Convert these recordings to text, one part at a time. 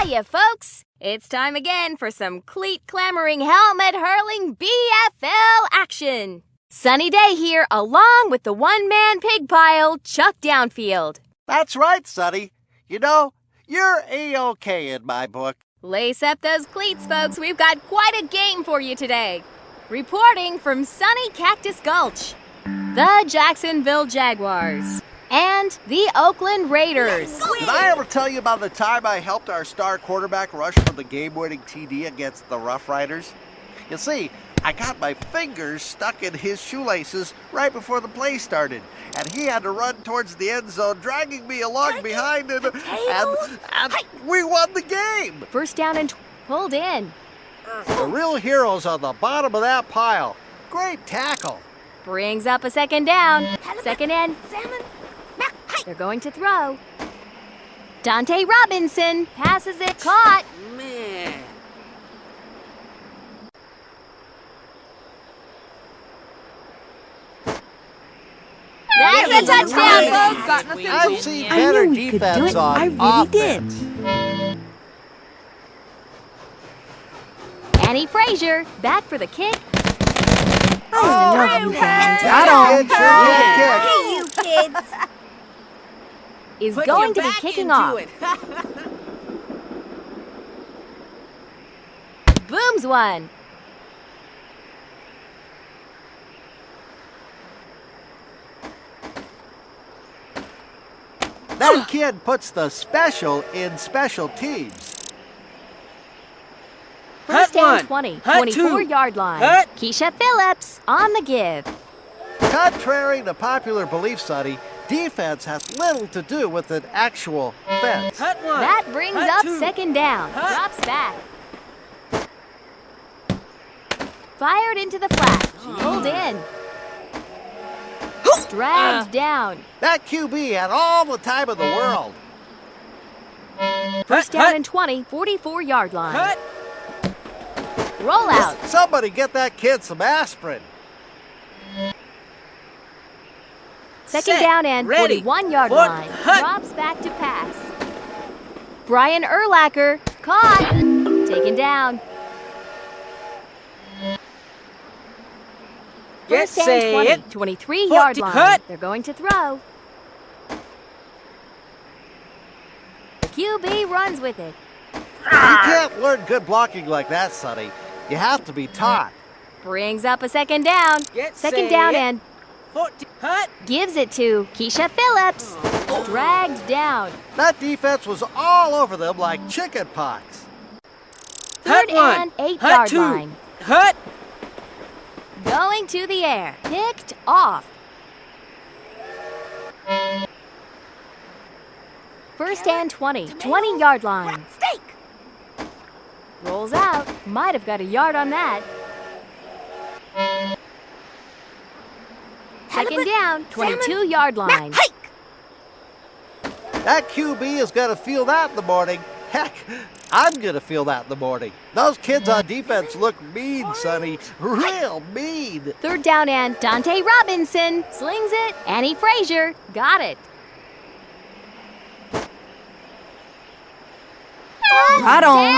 Hiya, folks! It's time again for some cleat-clamoring, helmet-hurling BFL action. Sunny day here, along with the one-man pig pile, Chuck Downfield. That's right, Sonny. You know, you're A-OK in my book. Lace up those cleats, folks. We've got quite a game for you today. Reporting from sunny Cactus Gulch, the Jacksonville Jaguars and the Oakland Raiders. Did I ever tell you about the time I helped our star quarterback rush for the game-winning TD against the Rough Riders? You see, I got my fingers stuck in his shoelaces right before the play started, and he had to run towards the end zone, dragging me along behind him, and we won the game. First down and pulled in. The real heroes on the bottom of that pile. Great tackle. Brings up a second down. Second and they're going to throw. Dante Robinson passes it, caught. Man. That's a touchdown, folks. I've seen better defense on offense. Annie Frazier back for the kick. Got him. Hey, you kids. Is going to be kicking off. Booms one. That kid puts the special in special teams. First down 20, Hut 24-yard line. Hut. Keisha Phillips on the give. Contrary to popular belief, Sonny, defense has little to do with an actual fence. That brings up second down. Drops back. Fired into the flat. Pulled in. Dragged down. That QB had all the time in the world. First down and 20, 44-yard line. Roll out. Somebody get that kid some aspirin. Second down and 41-yard line. Drops back to pass. Brian Urlacher caught. Taken down. First down 20, 23-yard line. They're going to throw. The QB runs with it. You can't learn good blocking like that, Sonny. You have to be taught. Brings up a second down. Second down and gives it to Keisha Phillips. Dragged down. That defense was all over them like chicken pox. Third and 8-yard line. Going to the air. Picked off. First and 20, 20-yard line. Rolls out. Might have got a yard on that. Second down, 22-yard line. That QB is going to feel that in the morning. Heck, I'm going to feel that in the morning. Those kids on defense look mean, Sonny. Real mean. Third down and Dante Robinson slings it. Annie Frazier got it. Right on.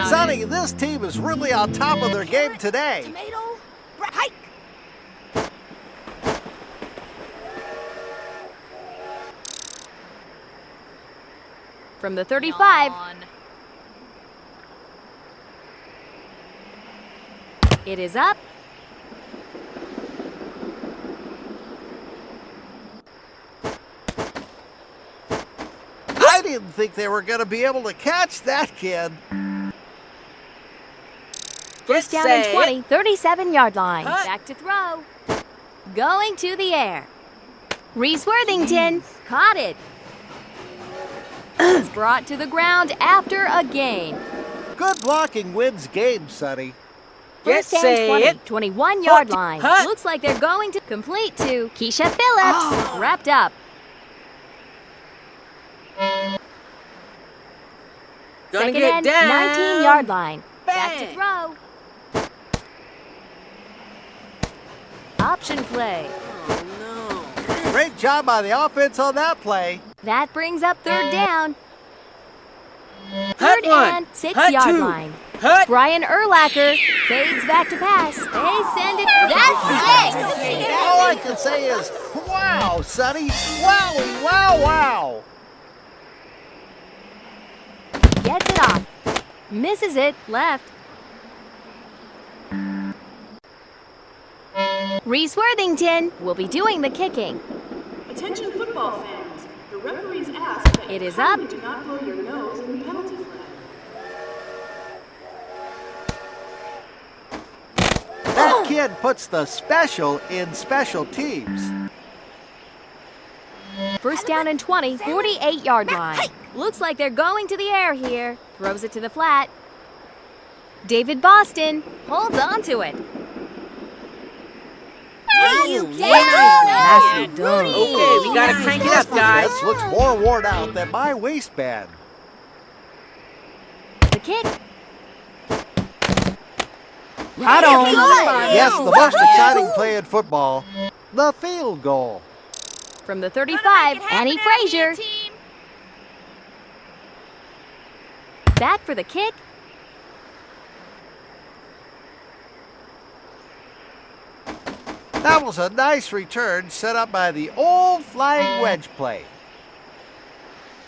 Sonny, this team is really on top of their game today. From the 35. It is up. didn't think they were going to be able to catch that kid. First down and 20, 37-yard line. Back to throw. Going to the air. Reese Worthington caught it. It's brought to the ground after a gain. Good blocking wins games, Sonny. First and 20, 21-yard line. Looks like they're going to complete to Keisha Phillips. Wrapped up. Second and 19-yard line. Back to throw. Option play. Great job by the offense on that play. That brings up third down. Third and 6-yard line. Brian Urlacher fades back to pass. They send it. That's 6. All I can say is, wow, Sonny. Wowie, wow, wow. Gets it off. Misses it. Left. Reese Worthington will be doing the kicking. Attention football fans. The referees ask that It you is up. do not blow your nose in the penalty flag. That kid puts the special in special teams. First down and 20, 48-yard line. Looks like they're going to the air here. Throws it to the flat. David Boston holds on to it. Nicely done. Okay, we gotta crank it up, guys. This looks more worn out than my waistband. The kick. Right on. Yes, the most exciting play in football, the field goal. From the 35, Annie Frazier. Back for the kick. That was a nice return set up by the old flying wedge play.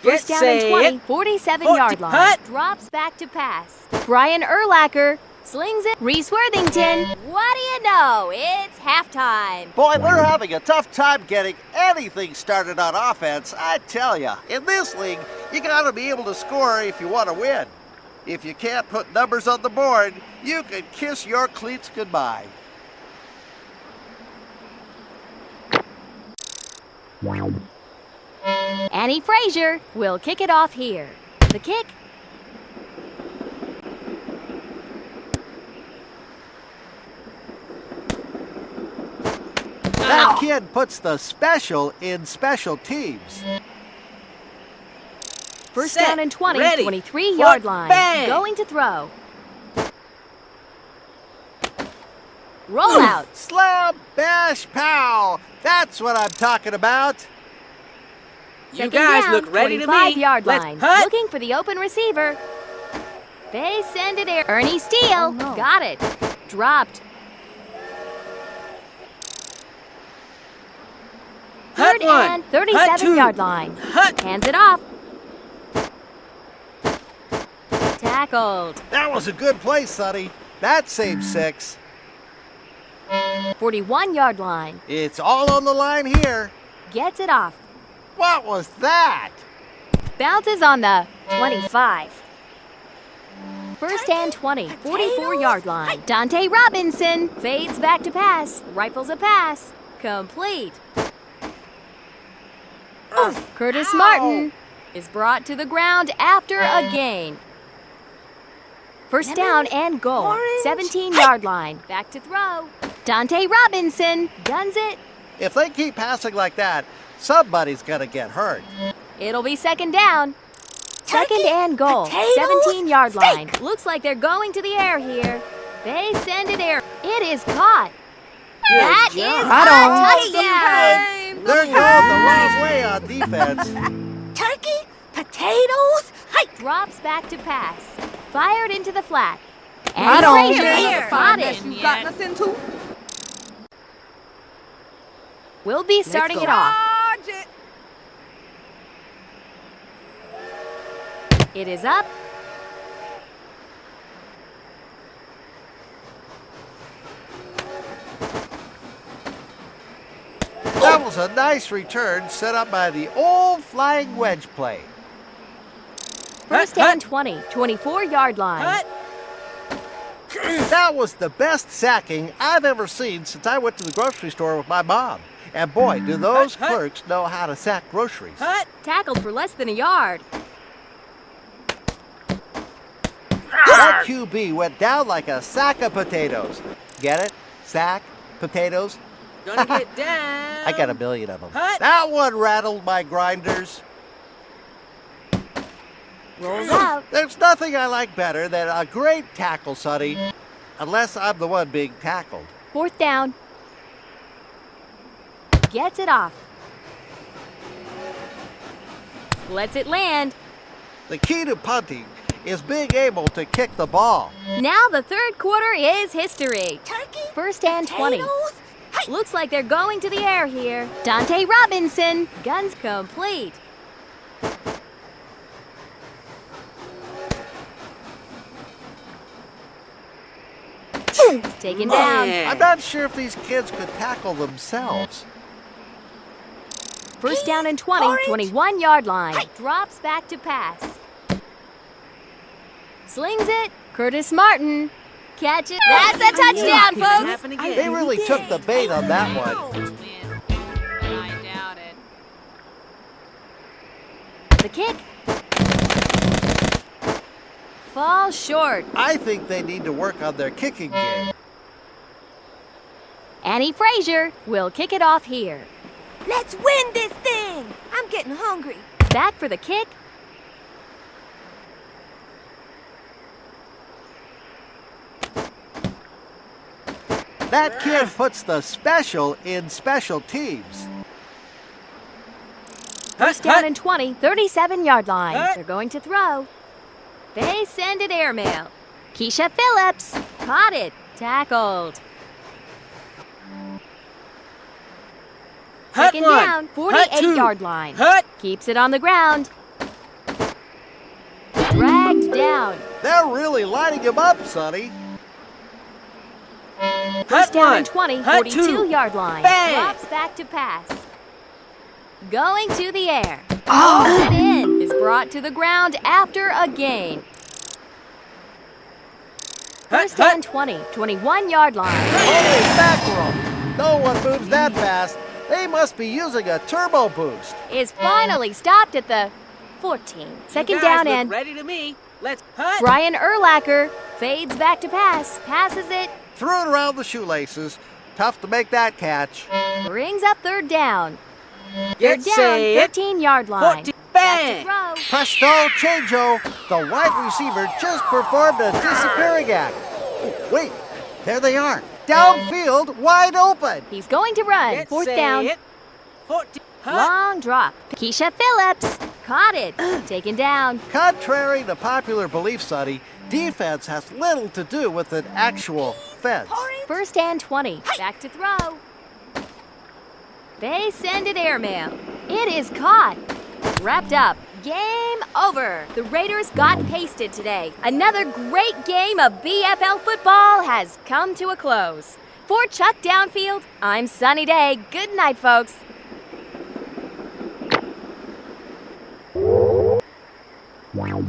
First down and 20, 47-yard line. Drops back to pass. Brian Urlacher slings it. Reese Worthington. What do you know? It's halftime. Boy, they're having a tough time getting anything started on offense, I tell ya. In this league, you gotta be able to score if you want to win. If you can't put numbers on the board, you can kiss your cleats goodbye. Annie Frazier will kick it off here. The kick. That kid puts the special in special teams. First down and 20, 23-yard line. Going to throw. Roll out. Slam, bash, pow. That's what I'm talking about. You guys look ready to me. 25-yard line. Looking for the open receiver. They send it there. Ernie Steele got it. Dropped. Third and 37-yard line. Hands it off. Tackled. That was a good play, Sonny. That saved 6. 41-yard line. It's all on the line here. Gets it off. What was that? Bounces on the 25. First and 20, 44-yard line. Dante Robinson fades back to pass. Rifles a pass. Complete. Curtis Martin is brought to the ground after a gain. First down and goal. 17-yard line. Back to throw. Dante Robinson guns it. If they keep passing like that, somebody's gonna get hurt. It'll be second down. Second and goal. 17-yard line. Looks like they're going to the air here. They send it air. It is caught. That is a touchdown. They're going the wrong way on defense. Turkey, potatoes, Drops back to pass. Fired into the flat. And Frazier caught it. You've gotten us into. We'll be starting it off. It is up. That was a nice return set up by the old flying wedge play. First and 20, 24-yard line. Hut. That was the best sacking I've ever seen since I went to the grocery store with my mom. And boy, do those Hut. clerks know how to sack groceries. Hut. Tackled for less than a yard. That QB went down like a sack of potatoes. Get it? Sack, potatoes. Gonna get down. I got a million of them. Hut. That one rattled my grinders. Rolls out. There's nothing I like better than a great tackle, Sonny. Unless I'm the one being tackled. Fourth down. Gets it off. Lets it land. The key to punting is being able to kick the ball. Now the third quarter is history. Turkey. First and 20. Potatoes. Looks like they're going to the air here. Dante Robinson. Guns complete. Taken down. Man. I'm not sure if these kids could tackle themselves. First down and 20, 21-yard line. Drops back to pass. Slings it. Curtis Martin. Catch it. That's a touchdown, Could folks. happen again. They really took the bait on that one. I doubt it. The kick. Falls short. I think they need to work on their kicking game. Annie Frazier will kick it off here. Let's win this thing. I'm getting hungry. Back for the kick. That kid puts the special in special teams. First down and 20, 37-yard line. Hut. They're going to throw. They send it airmail. Keisha Phillips caught it. Tackled. Hut Second one. down, Hut two. 48-yard line. Hut. Keeps it on the ground. Dragged down. They're really lining him up, Sonny. First down one. and 20, Hut two. 42-yard line. Bang. Drops back to pass. Going to the air. It in. Is brought to the ground after a gain. First down 20, 21-yard line. Holy mackerel! No one moves that fast. They must be using a turbo boost. Is finally stopped at the 14. Second You guys down look and ready to me. Let's hut. Brian Urlacher fades back to pass. Passes it. Threw it around the shoelaces. Tough to make that catch. Brings up third down. Get Third down, set. 13-yard line. 14. Back to Bang. throw. Presto changeo. The wide receiver just performed a disappearing act. Oh, wait, there they are. Downfield, wide open. He's going to run. Get Fourth set. down. 14. Hut. Long drop. Keisha Phillips caught it. Taken down. Contrary to popular belief, Sonny, defense has little to do with an actual fence. First and 20. Back to throw. They send it airmail. It is caught. Wrapped up. Game over. The Raiders got pasted today. Another great game of BFL football has come to a close. For Chuck Downfield, I'm Sunny Day. Good night, folks. Wow.